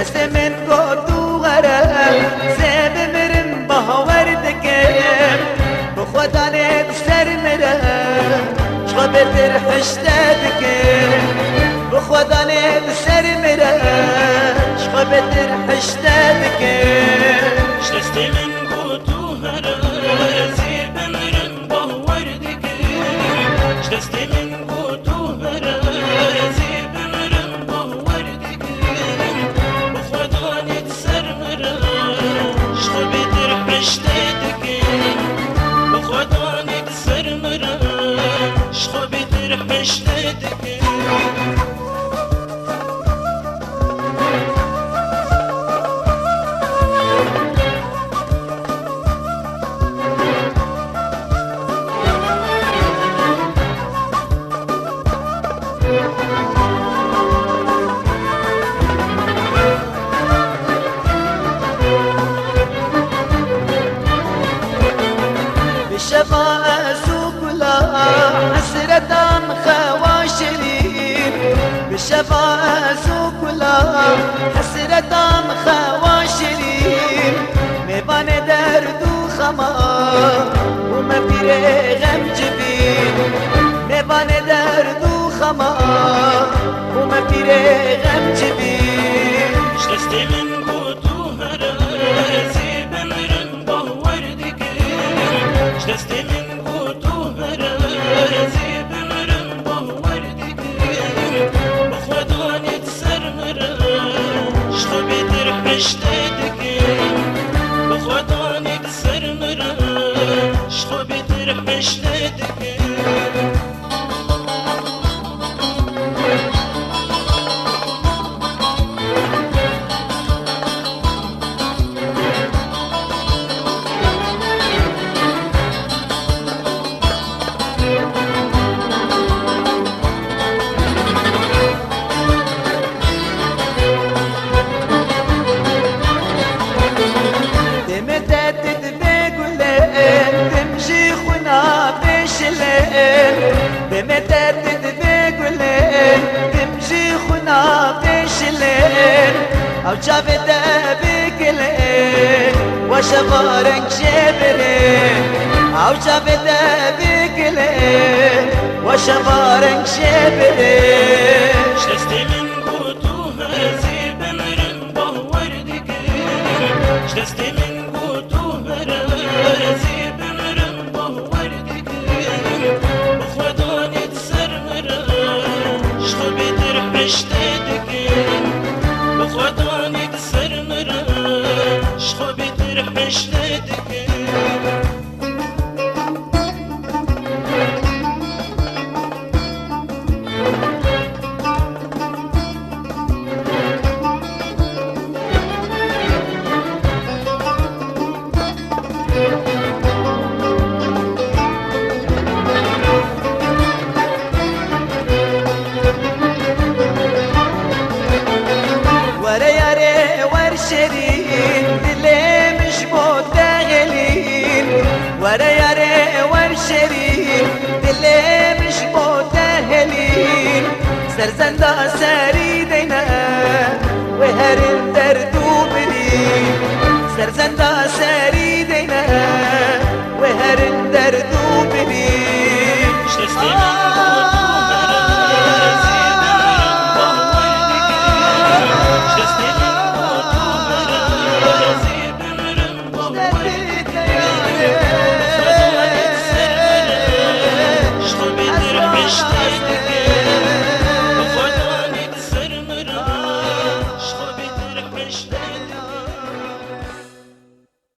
دست من گودو غرم زب مرم باور دکم بخدا نت سر مرم چقدر بهتر حشته دکم بخدا نت سر مرم چقدر بهتر حشته دکم دست من گودو غرم زب مرم باور دکم دست من گودو غرم زب مرم باور دکم بخدا نت سر مرم چقدر بهتر حشته دکم بخدا نت سر مرم چقدر بهتر حشته دکم بشفاء سوكلا حسرتان خواشرين بشفاء سوكلا حسرتان خواشرين ميبان درد وخما وما في غم جبين ميبان درد وخما وما في غم جبين دست من گودو غرم زب مرم باور دکم دست من گودو غرم زب مرم باور دکم بخدا نت سر مرم چقدر بهتر حشته دکم بخدا نت سر مرم چقدر بهتر حشته دکم بمتدد بقولين تمشي خنا بشلين او جابت بقولين وشبارك شبرين او جابت بقولين وشبارك شبرين دست من گودو زب مرم باور دکم دست من گودو زب مرم باور دکم بخدا نت سر مرم چقدر بهتر حشته دکم بخدا نت سر مرم چقدر بهتر حشته دکم ورشرين دلي مش متغلين ورا يا ري ورشرين دلي مش متغلين سرزندا سريدنا وهرن دردو برين سرزندا سريدنا وهرن دردو برين Stay